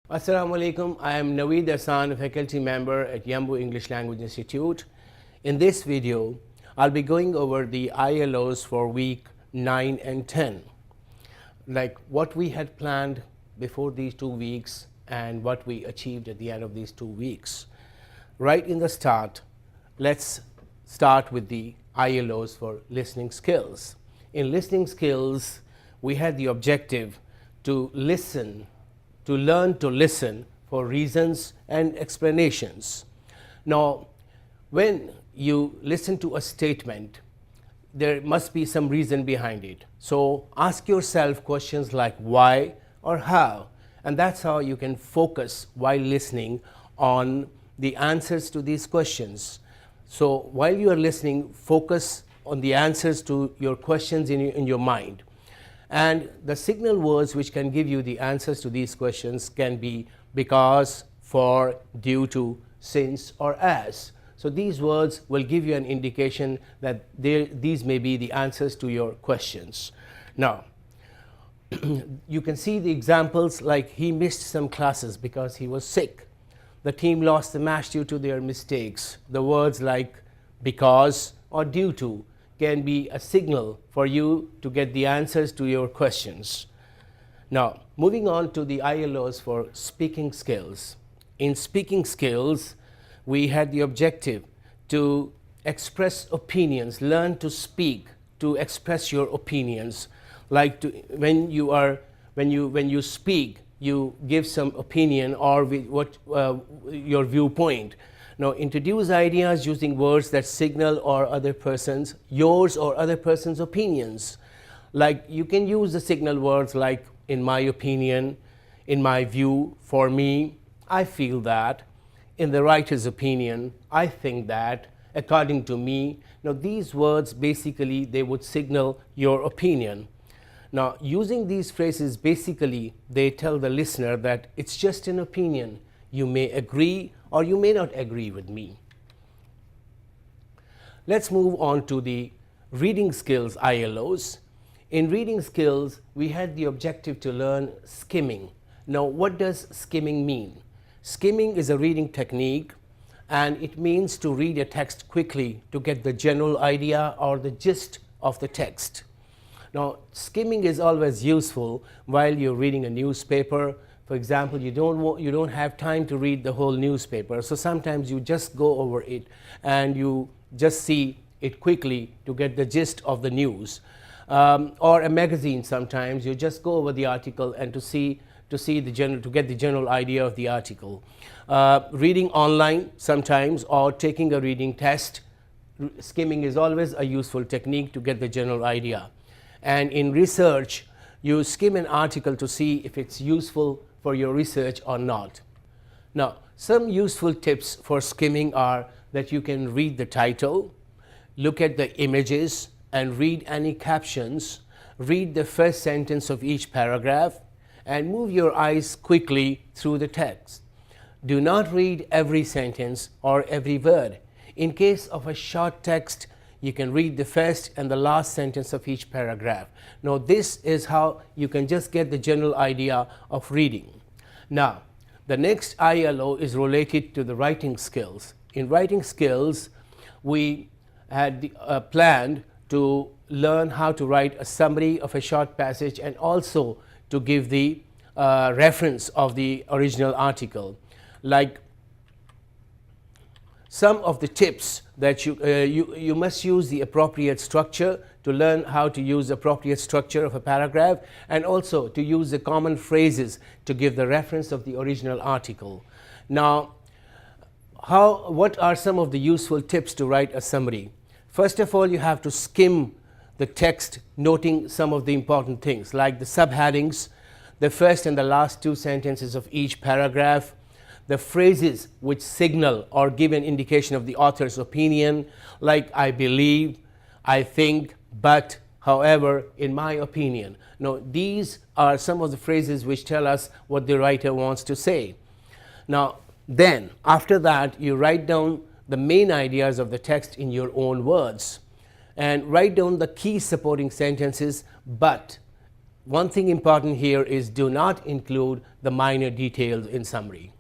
Assalamu alaikum. I am Naveed Hassan, a faculty member at Yambu English Language Institute. In this video, I'll be going over the ILOs for week 9 and 10, like what we had planned before these 2 weeks and what we achieved at the end of these 2 weeks. Right in the start, let's start with the ILOs for listening skills. In listening skills, we had the objective to learn to listen for reasons and explanations. Now, when you listen to a statement, there must be some reason behind it. So ask yourself questions like why or how, and that's how you can focus while listening on the answers to these questions. So while you are listening, focus on the answers to your questions in your mind. And the signal words which can give you the answers to these questions can be because, for, due to, since, or as. So these words will give you an indication that these may be the answers to your questions. Now, you can see the examples like he missed some classes because he was sick. The team lost the match due to their mistakes. The words like because or due to can be a signal for you to get the answers to your questions. Now, moving on to the ILOs for speaking skills. In speaking skills, we had the objective to express opinions, learn to speak, to express your opinions. Like when you speak, you give some opinion or your viewpoint. Now, introduce ideas using words that signal yours or other person's opinions. Like you can use the signal words like in my opinion, in my view, for me, I feel that, in the writer's opinion, I think that, according to me. Now, these words basically they would signal your opinion. Now, using these phrases basically they tell the listener that it's just an opinion. You may agree or you may not agree with me. Let's move on to the reading skills ILOs. In reading skills, we had the objective to learn skimming. Now, what does skimming mean? Skimming is a reading technique, and it means to read a text quickly to get the general idea or the gist of the text. Now, skimming is always useful while you're reading a newspaper. For example, you don't have time to read the whole newspaper, so sometimes you just go over it and you just see it quickly to get the gist of the news. Or a magazine, sometimes you just go over the article and to get the general idea of the article. Reading online sometimes or taking a reading test, skimming is always a useful technique to get the general idea. And in research, you skim an article to see if it's useful for your research or not. Now, some useful tips for skimming are that you can read the title, look at the images and read any captions, read the first sentence of each paragraph, and move your eyes quickly through the text. Do not read every sentence or every word. In case of a short text, you can read the first and the last sentence of each paragraph. Now, this is how you can just get the general idea of reading. Now, the next ILO is related to the writing skills. In writing skills, we had planned to learn how to write a summary of a short passage and also to give the reference of the original article. Like some of the tips that you must use the appropriate structure to learn how to use the appropriate structure of a paragraph, and also to use the common phrases to give the reference of the original article. Now, what are some of the useful tips to write a summary? First of all, you have to skim the text, noting some of the important things like the subheadings, the first and the last 2 sentences of each paragraph, the phrases which signal or give an indication of the author's opinion, like I believe, I think, but, however, in my opinion. Now, these are some of the phrases which tell us what the writer wants to say. Now, then, after that, you write down the main ideas of the text in your own words and write down the key supporting sentences, but one thing important here is do not include the minor details in summary.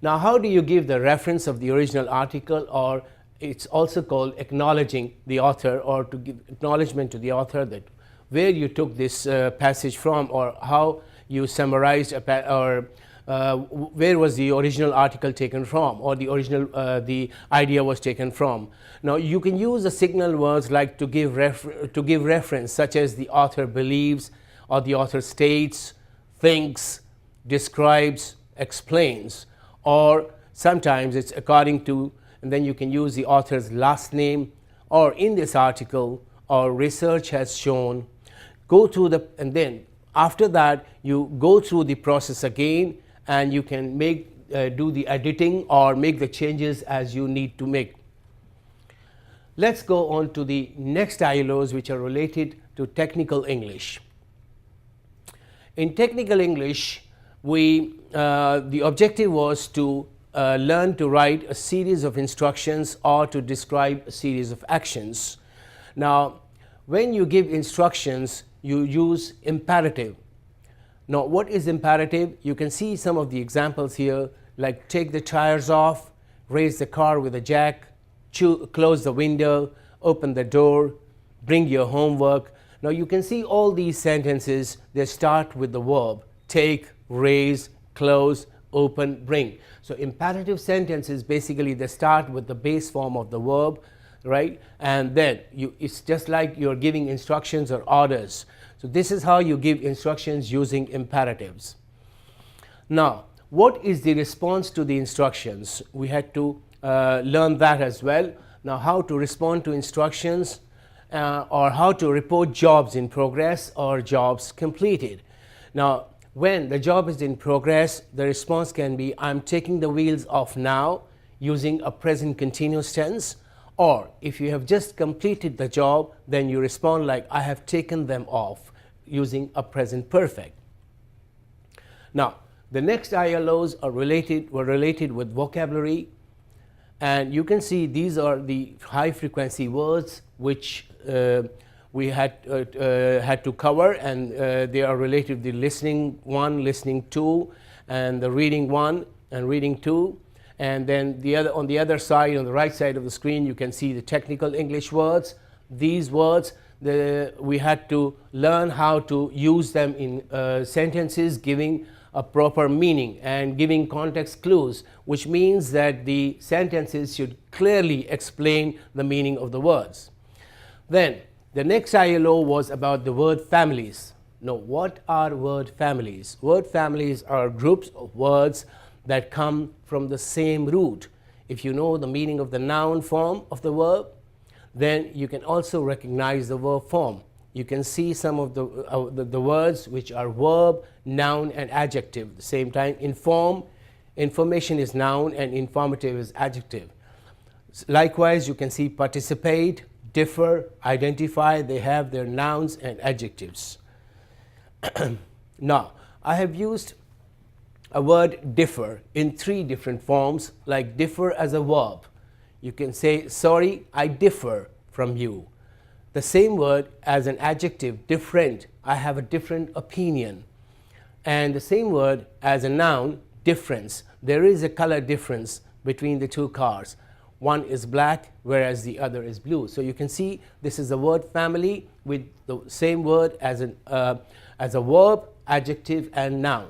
Now, how do you give the reference of the original article, or it's also called acknowledging the author, or to give acknowledgement to the author that where you took this passage from, or how you summarized or where was the original article taken from, or the original the idea was taken from. Now, you can use the signal words like to give reference, such as the author believes, or the author states, thinks, describes, explains, or sometimes it's according to, and then you can use the author's last name, or in this article, or research has shown. Go through the, and then after that you go through the process again, and you can make do the editing or make the changes as you need to make. Let's go on to the next ILOs, which are related to technical English. In technical English, the objective was to learn to write a series of instructions or to describe a series of actions. Now, when you give instructions, you use imperative. Now, what is imperative? You can see some of the examples here, like take the tires off, raise the car with a jack, close the window, open the door, bring your homework. Now, you can see all these sentences, they start with the verb take, raise, close, open, bring. So, imperative sentences basically they start with the base form of the verb, right? And then it's just like you're giving instructions or orders. So, this is how you give instructions using imperatives. Now, what is the response to the instructions? We had to learn that as well. Now, how to respond to instructions or how to report jobs in progress or jobs completed. Now, when the job is in progress, the response can be I'm taking the wheels off now using a present continuous tense, or if you have just completed the job, then you respond like I have taken them off using a present perfect. Now, the next ILOs were related with vocabulary, and you can see these are the high frequency words which we had to cover, and they are related to the listening 1, listening 2, and the reading 1 and reading 2. And then on the other side, on the right side of the screen, you can see the technical English words. These words, we had to learn how to use them in sentences, giving a proper meaning and giving context clues, which means that the sentences should clearly explain the meaning of the words. Then the next ILO was about the word families. Now, what are word families? Word families are groups of words that come from the same root. If you know the meaning of the noun form of the verb, then you can also recognize the verb form. You can see some of the words which are verb, noun, and adjective at the same time. Inform, information is noun, and informative is adjective. Likewise, you can see participate, differ, identify, they have their nouns and adjectives. Now, I have used a word differ in 3 different forms, like differ as a verb. You can say, sorry, I differ from you. The same word as an adjective, different, I have a different opinion. And the same word as a noun, difference. There is a color difference between the 2 cars. One is black, whereas the other is blue. So you can see this is a word family with the same word as a verb, adjective, and noun.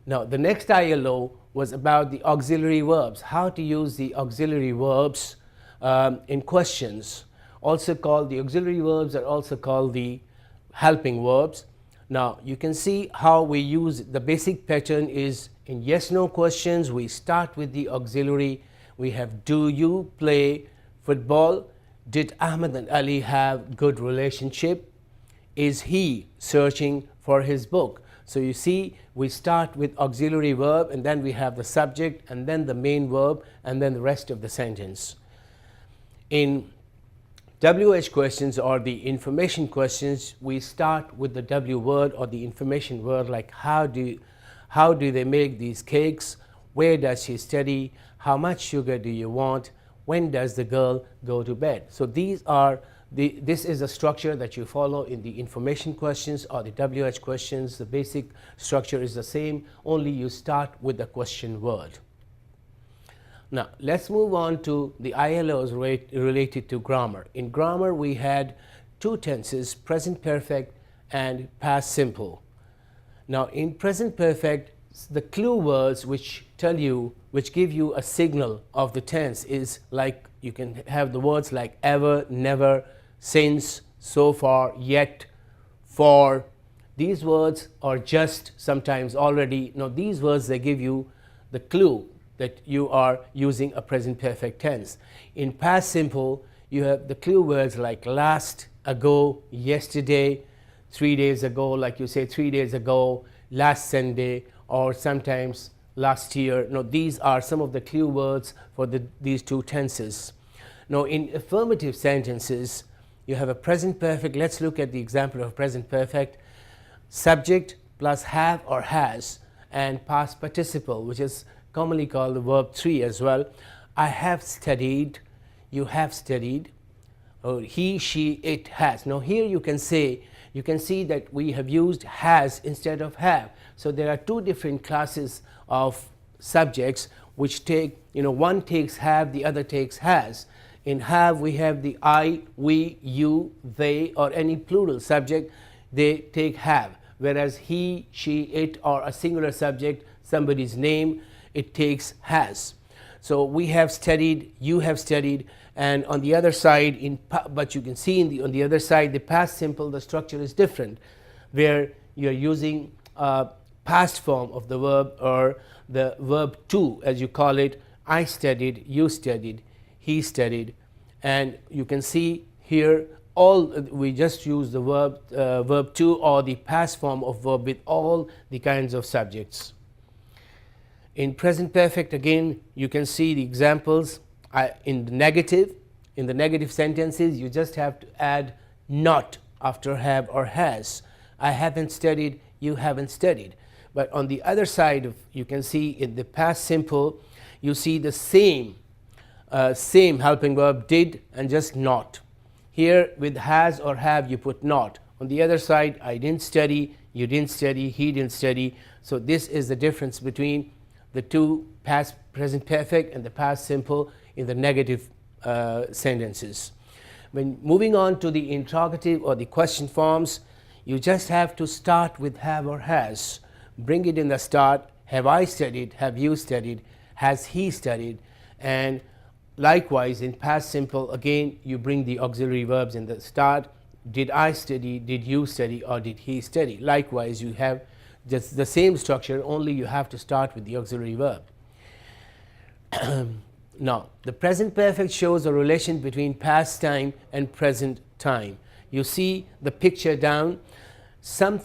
Now, the next ILO was about the auxiliary verbs, how to use the auxiliary verbs in questions. Also called, the auxiliary verbs are also called the helping verbs. Now, you can see how we use the basic pattern is in yes-no questions, we start with the auxiliary. We have, do you play football? Did Ahmed and Ali have good relationship? Is he searching for his book? So you see, we start with auxiliary verb, and then we have the subject, and then the main verb, and then the rest of the sentence. In WH questions or the information questions, we start with the W word or the information word, like how do they make these cakes? Where does she study? How much sugar do you want? When does the girl go to bed? So these are This is a structure that you follow in the information questions or the WH questions. The basic structure is the same, only you start with the question word. Now, let's move on to the ILOs related to grammar. In grammar, we had two tenses, present perfect and past simple. Now, in present perfect, the clue words which give you a signal of the tense is like, you can have the words like ever, never, since, so far, yet, for. These words are just sometimes already. Now, these words, they give you the clue that you are using a present perfect tense. In past simple, you have the clue words like last, ago, yesterday, 3 days ago, like you say 3 days ago, last Sunday, or sometimes last year. Now, these are some of the clue words for these two tenses. Now, in affirmative sentences, you have a present perfect. Let's look at the example of present perfect. Subject plus have or has, and past participle, which is commonly called the verb 3 as well. I have studied, you have studied, or he, she, it has. Now, here you can see that we have used has instead of have. So there are two different classes of subjects which take, one takes have, the other takes has. In have, we have the I, we, you, they, or any plural subject, they take have. Whereas he, she, it, or a singular subject, somebody's name, it takes has. So we have studied, you have studied, and on the other side, but you can see on the other side, the past simple, the structure is different, where you're using past form of the verb, or the verb to, as you call it. I studied, you studied, he studied, and you can see here we just use the verb to, or the past form of verb with all the kinds of subjects. In present perfect, again, you can see the examples. In the negative sentences, you just have to add not after have or has. I haven't studied, you haven't studied. But on the other side, you can see in the past simple, you see the same helping verb did and just not. Here with has or have, you put not. On the other side, I didn't study, you didn't study, he didn't study. So this is the difference between the two past present perfect and the past simple in the negative sentences. When moving on to the interrogative or the question forms, you just have to start with have or has. Bring it in the start. Have I studied? Have you studied? Has he studied? And likewise, in past simple, again, you bring the auxiliary verbs in the start. Did I study? Did you study? Or did he study? Likewise, you have just the same structure, only you have to start with the auxiliary verb. Now, the present perfect shows a relation between past time and present time. You see the picture down. Some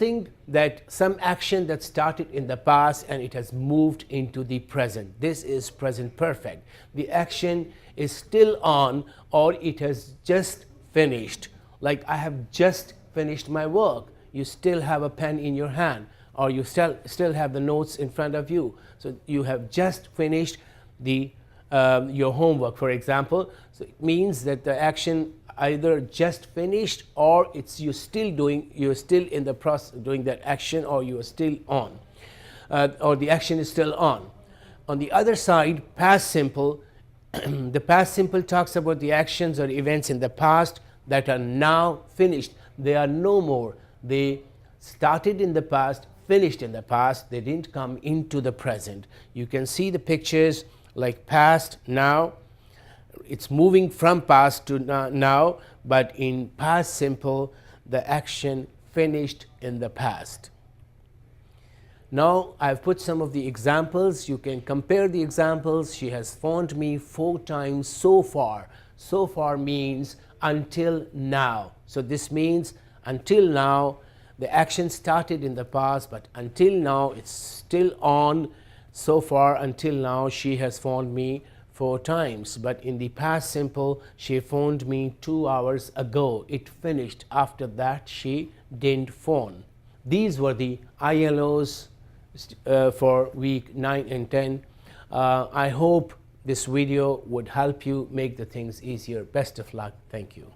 action that started in the past and it has moved into the present. This is present perfect. The action is still on, or it has just finished. Like, I have just finished my work. You still have a pen in your hand, or you still have the notes in front of you. So you have just finished your homework, for example. So it means that the action either just finished, or you're still in the process doing that action, or you are still on, or the action is still on. On the other side, past simple, the past simple talks about the actions or events in the past that are now finished. They are no more. They started in the past, finished in the past. They didn't come into the present. You can see the pictures like past, now. It's moving from past to now, but in past simple, the action finished in the past. Now, I've put some of the examples. You can compare the examples. She has phoned me 4 times so far. So far means until now. So this means until now, the action started in the past, but until now, it's still on. So far, until now, she has phoned me 4 times. But in the past simple, she phoned me 2 hours ago. It finished. After that, she didn't phone. These were the ILOs for week 9 and 10. I hope this video would help you make the things easier. Best of luck. Thank you.